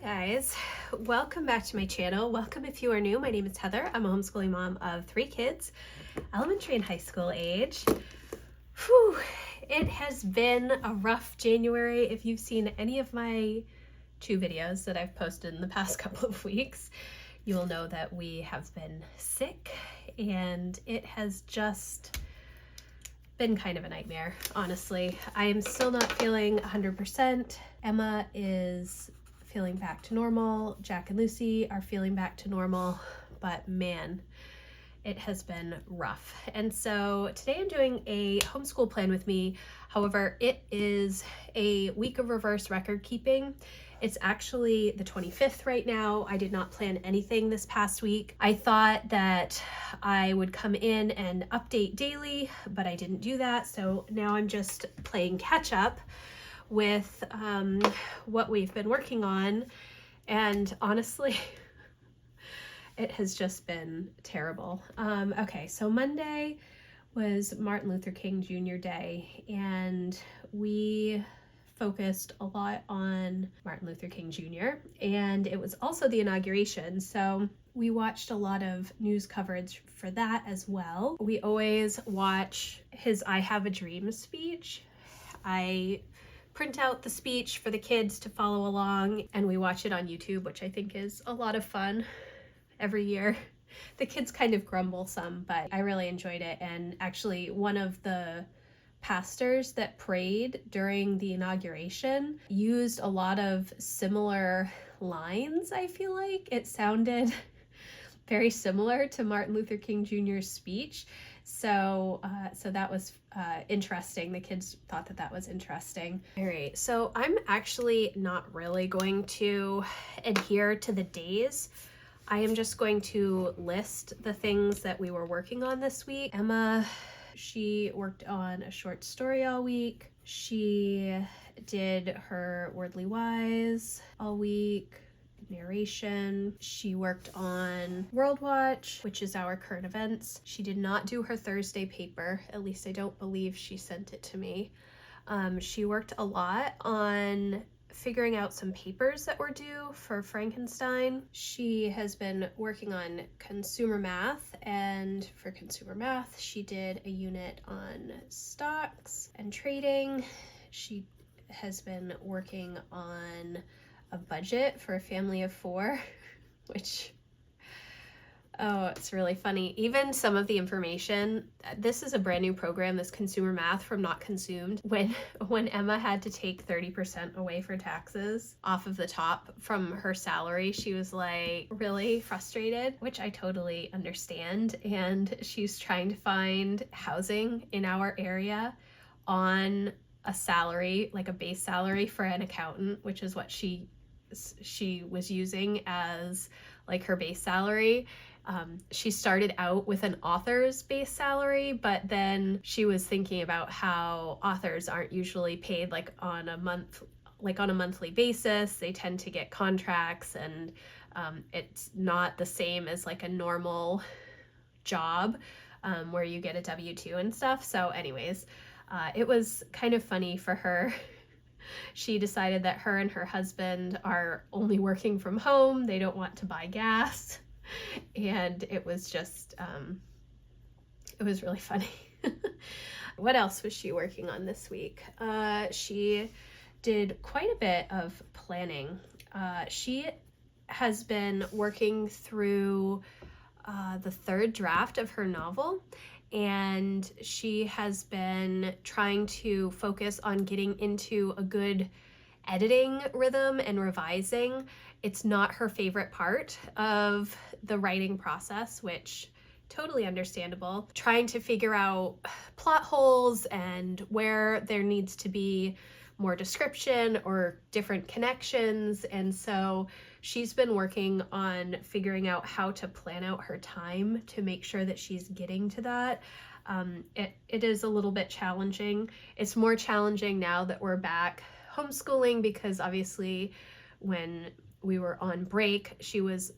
Guys, welcome back to my channel. Welcome if you are new. My name is Heather. I'm a homeschooling mom of 3 kids, elementary and high school age. Whew, it has been a rough January. If you've seen any of my 2 videos that I've posted in the past couple of weeks, you will know that we have been sick and it has just been kind of a nightmare, honestly. I am still not feeling 100%. Emma is feeling back to normal. Jack and Lucy are feeling back to normal, but man, it has been rough. And so today I'm doing a homeschool plan with me. However, it is a week of reverse record keeping. It's actually the 25th right now. I did not plan anything this past week. I thought that I would come in and update daily, but I didn't do that. So now I'm just playing catch up with what we've been working on. And honestly, it has just been terrible. Okay, so Monday was Martin Luther King Jr. Day, and we focused a lot on Martin Luther King Jr. and it was also the inauguration, so we watched a lot of news coverage for that as well. We always watch his I Have a Dream speech. I print out the speech for the kids to follow along, and we watch it on YouTube, which I think is a lot of fun every year. The kids kind of grumble some, but I really enjoyed it. And actually, one of the pastors that prayed during the inauguration used a lot of similar lines. I feel like it sounded very similar to Martin Luther King Jr.'s speech. So that was interesting. The kids thought that was interesting. All right, so I'm actually not really going to adhere to the days. I am just going to list the things that we were working on this week. Emma, she worked on a short story all week. She did her Wordly Wise all week. Narration. She worked on World Watch, which is our current events. She did not do her Thursday paper. At least I don't believe she sent it to me. She worked a lot on figuring out some papers that were due for Frankenstein. She has been working on consumer math, and for consumer math, she did a unit on stocks and trading. She has been working on a budget for a family of 4, which, oh, it's really funny. Even some of the information, this is a brand new program, this consumer math from Not Consumed. When Emma had to take 30% away for taxes off of the top from her salary, she was like really frustrated, which I totally understand. And she's trying to find housing in our area on a salary, like a base salary for an accountant, which is what she was using as like her base salary. She started out with an author's base salary, but then she was thinking about how authors aren't usually paid like on a monthly basis. They tend to get contracts, and it's not the same as like a normal job where you get a W-2 and stuff. So anyways, it was kind of funny for her. She decided that her and her husband are only working from home. They don't want to buy gas. And it was just, it was really funny. What else was she working on this week? She did quite a bit of planning. She has been working through the 3rd draft of her novel, and she has been trying to focus on getting into a good editing rhythm and revising. It's not her favorite part of the writing process, which totally understandable. Trying to figure out plot holes and where there needs to be more description or different connections. And so she's been working on figuring out how to plan out her time to make sure that she's getting to that. It is a little bit challenging. It's more challenging now that we're back homeschooling, because obviously when we were on break, she was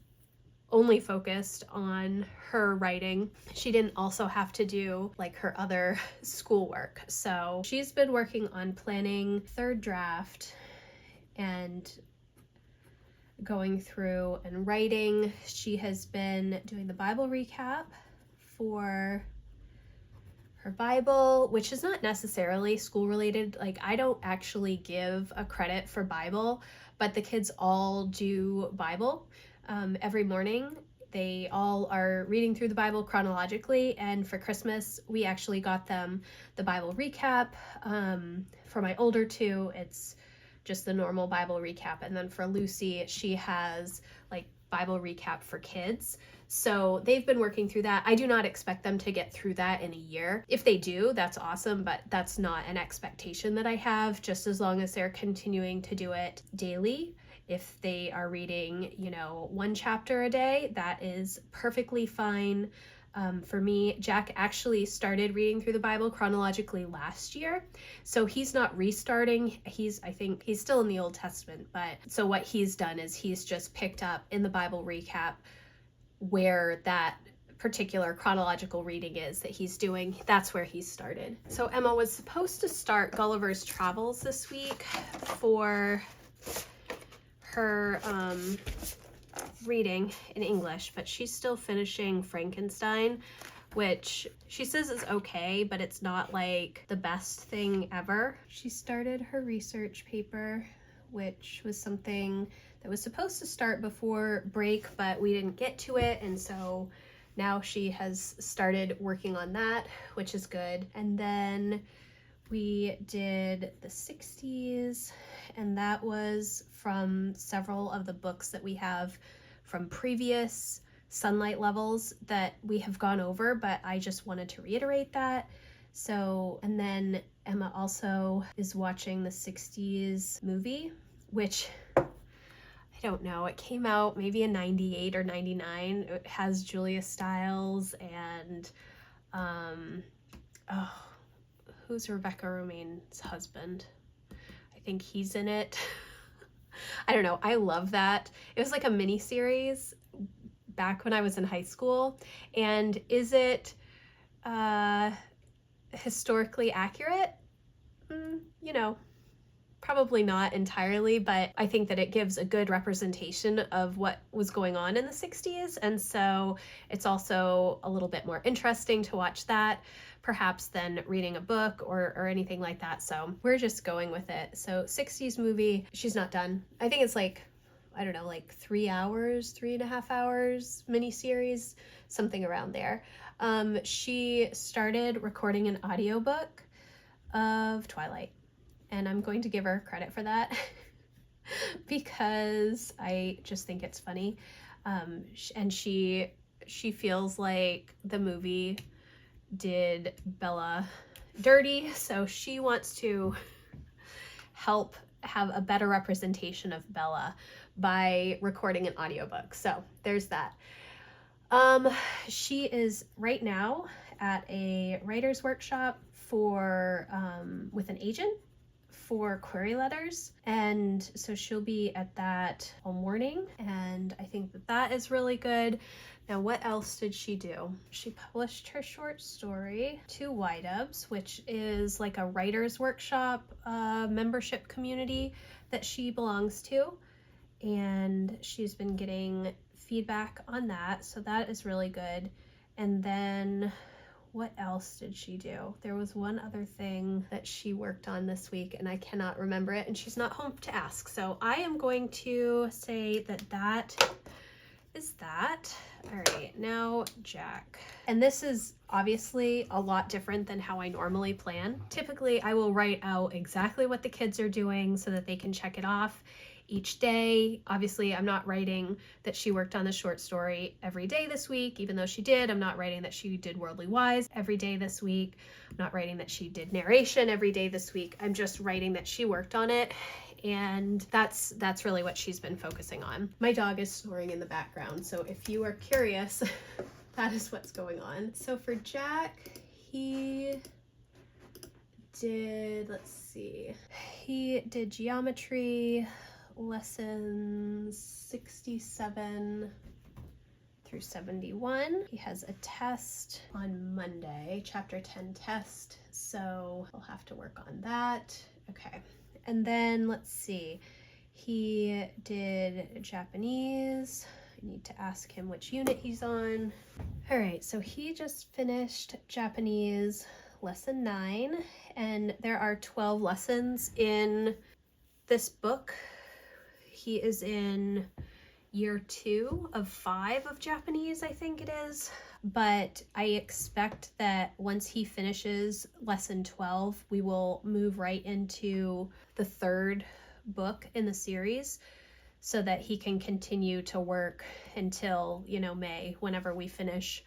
only focused on her writing. She didn't also have to do like her other schoolwork. So she's been working on planning 3rd draft, and going through and writing. She has been doing the Bible recap for her Bible, which is not necessarily school related. Like, I don't actually give a credit for Bible, but the kids all do Bible every morning. They all are reading through the Bible chronologically, and for Christmas, we actually got them the Bible recap. For my older two, it's just the normal Bible recap, and then for Lucy, she has like Bible recap for kids. So they've been working through that. I do not expect them to get through that in a year. If they do, that's awesome, but that's not an expectation that I have, just as long as they're continuing to do it daily. If they are reading, one chapter a day, that is perfectly fine. For me, Jack actually started reading through the Bible chronologically last year, so he's not restarting. I think he's still in the Old Testament, but so what he's done is he's just picked up in the Bible recap where that particular chronological reading is that he's doing. That's where he started. So Emma was supposed to start Gulliver's Travels this week for her reading in English, but she's still finishing Frankenstein, which she says is okay, but it's not like the best thing ever. She started her research paper, which was something that was supposed to start before break, but we didn't get to it, and so now she has started working on that, which is good. And then we did the 60s, and that was from several of the books that we have from previous sunlight levels that we have gone over, but I just wanted to reiterate that. So, and then Emma also is watching the 60s movie, which I don't know, it came out maybe in 98 or 99. It has Julia Stiles and who's Rebecca Romijn's husband? I think he's in it. I don't know. I love that. It was like a mini series back when I was in high school. And is it historically accurate? Probably not entirely, but I think that it gives a good representation of what was going on in the 60s. And so it's also a little bit more interesting to watch that, perhaps, than reading a book or anything like that. So we're just going with it. So 60s movie, she's not done. I think it's like 3 hours, 3.5 hours miniseries, something around there. She started recording an audiobook of Twilight, and I'm going to give her credit for that because I just think it's funny. And she feels like the movie did Bella dirty, so she wants to help have a better representation of Bella by recording an audiobook. So there's that. She is right now at a writer's workshop for with an agent for query letters, and so she'll be at that all morning, and I think that is really good. Now, what else did she do? She published her short story to Y-Dubs, which is like a writer's workshop membership community that she belongs to, and she's been getting feedback on that, so that is really good. And then what else did she do? There was one other thing that she worked on this week, and I cannot remember it, and she's not home to ask. So I am going to say that is that. All right, now Jack. And this is obviously a lot different than how I normally plan. Typically, I will write out exactly what the kids are doing so that they can check it off each day. Obviously, I'm not writing that she worked on the short story every day this week, even though she did. I'm not writing that she did Worldly Wise every day this week. I'm not writing that she did narration every day this week. I'm just writing that she worked on it, and that's really what she's been focusing on. My dog is snoring in the background, so if you are curious, that is what's going on. So for Jack, he did, he did geometry lessons 67 through 71. He has a test on Monday, chapter 10 test, so we'll have to work on that. Okay, and then let's see. He did Japanese. I need to ask him which unit he's on. All right, so he just finished Japanese lesson 9, and there are 12 lessons in this book. He is in year 2 of 5 of Japanese, I think it is. But I expect that once he finishes lesson 12, we will move right into the 3rd book in the series so that he can continue to work until, May, whenever we finish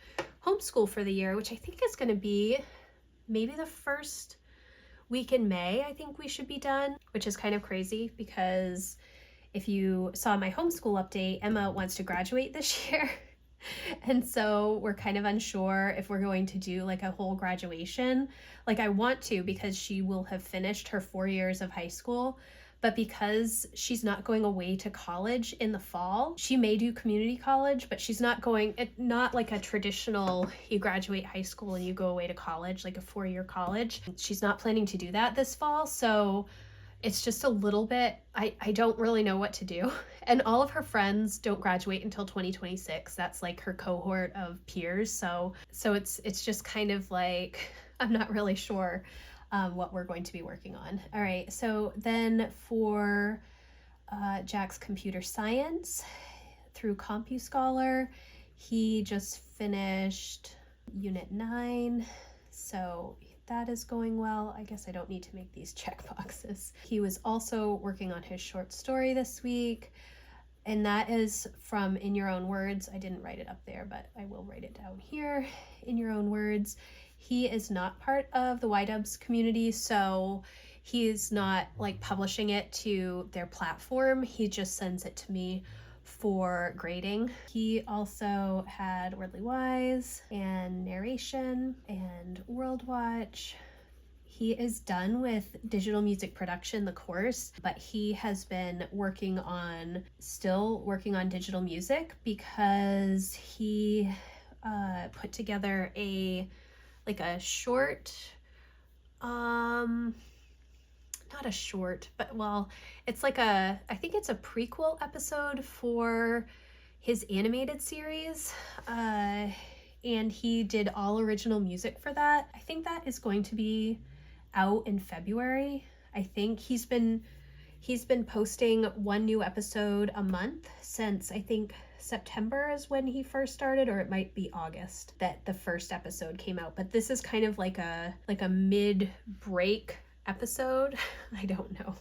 homeschool for the year, which I think is going to be maybe the first week in May. I think we should be done, which is kind of crazy because if you saw my homeschool update, Emma wants to graduate this year. And so we're kind of unsure if we're going to do like a whole graduation. Like I want to because she will have finished her 4 years of high school. But because she's not going away to college in the fall, she may do community college, but she's not not like a traditional, you graduate high school and you go away to college, like a 4-year college. She's not planning to do that this fall. So it's just a little bit, I don't really know what to do. And all of her friends don't graduate until 2026. That's like her cohort of peers. So it's just kind of like, I'm not really sure what we're going to be working on. All right, so then for Jack's computer science through CompuScholar, he just finished unit 9. So that is going well. I guess I don't need to make these check boxes. He was also working on his short story this week, and that is from In Your Own Words. I didn't write it up there, but I will write it down here. In Your Own Words. He is not part of the YDubs community, so he is not like publishing it to their platform. He just sends it to me for grading. He also had Wordly Wise and narration and World Watch. He is done with digital music production, the course, but he has been still working on digital music because he put together a short, not a short, but well, it's like I think it's a prequel episode for his animated series, and he did all original music for that. I think that is going to be out in February. I think he's been posting 1 new episode a month since I think September is when he first started, or it might be August that the first episode came out. But this is kind of like a mid-break episode. I don't know.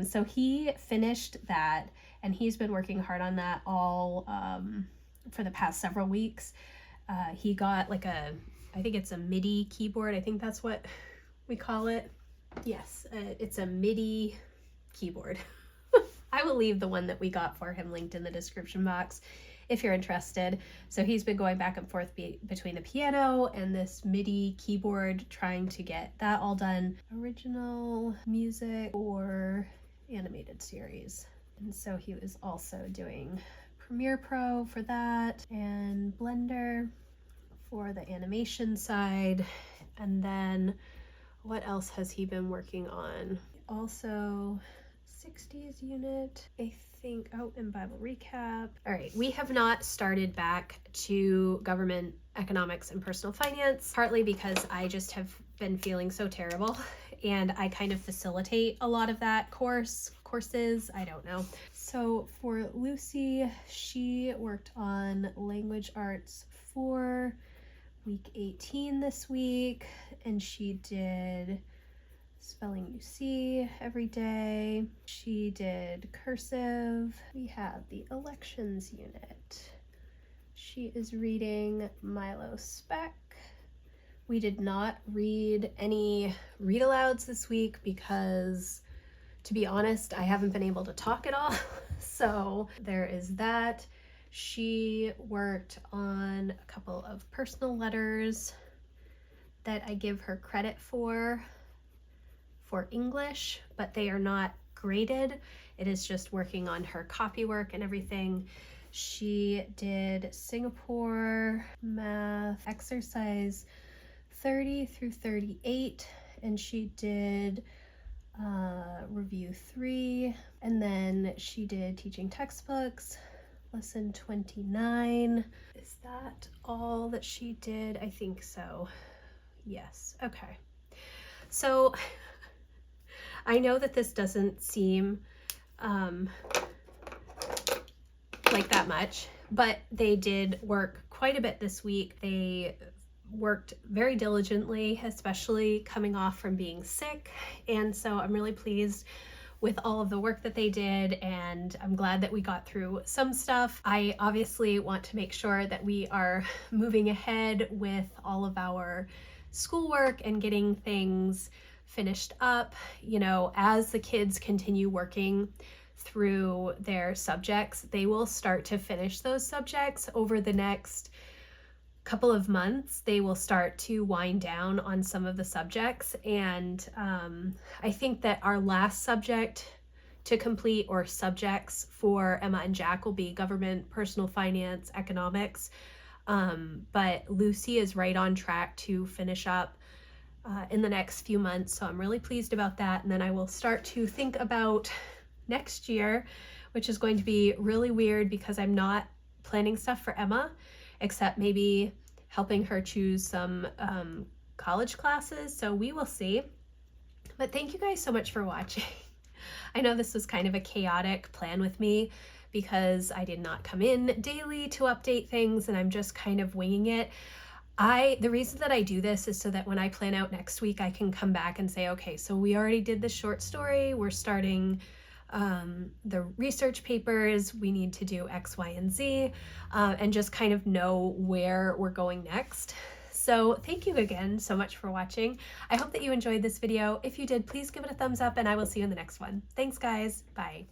So he finished that, and he's been working hard on that all for the past several weeks. He got I think it's a MIDI keyboard. I think that's what we call it. Yes, it's a MIDI keyboard. I will leave the one that we got for him linked in the description box if you're interested. So he's been going back and forth between the piano and this MIDI keyboard, trying to get that all done. Original music or animated series. And so he was also doing Premiere Pro for that and Blender for the animation side. And then what else has he been working on? Also 60s unit, I think. Oh, and Bible recap. All right, we have not started back to government economics and personal finance, partly because I just have been feeling so terrible, and I kind of facilitate a lot of that courses. I don't know. So for Lucy, she worked on language arts for week 18 this week, and she did spelling UC every day. She did cursive. We have the elections unit. She is reading Milo Spec. We did not read any read alouds this week because, to be honest, I haven't been able to talk at all. So there is that. She worked on a couple of personal letters that I give her credit for English, but they are not graded. It is just working on her copy work and everything. She did Singapore math exercise 30 through 38, and she did review 3, and then she did teaching textbooks, lesson 29. Is that all that she did? I think so. Yes. Okay. So I know that this doesn't seem like that much, but they did work quite a bit this week. They worked very diligently, especially coming off from being sick. And so I'm really pleased with all of the work that they did, and I'm glad that we got through some stuff. I obviously want to make sure that we are moving ahead with all of our schoolwork and getting things finished up. You know, as the kids continue working through their subjects, they will start to finish those subjects over the next couple of months. They will start to wind down on some of the subjects, and I think that our last subject to complete, or subjects for Emma and Jack, will be government, personal finance, economics, but Lucy is right on track to finish up in the next few months, so I'm really pleased about that. And then I will start to think about next year, which is going to be really weird because I'm not planning stuff for Emma, except maybe helping her choose some college classes. So we will see. But thank you guys so much for watching. I know this was kind of a chaotic plan with me because I did not come in daily to update things, and I'm just kind of winging it. The reason that I do this is so that when I plan out next week, I can come back and say, okay, so we already did this short story. We're starting the research papers, we need to do X, Y, and Z, and just kind of know where we're going next. So thank you again so much for watching. I hope that you enjoyed this video. If you did, please give it a thumbs up, and I will see you in the next one. Thanks, guys. Bye.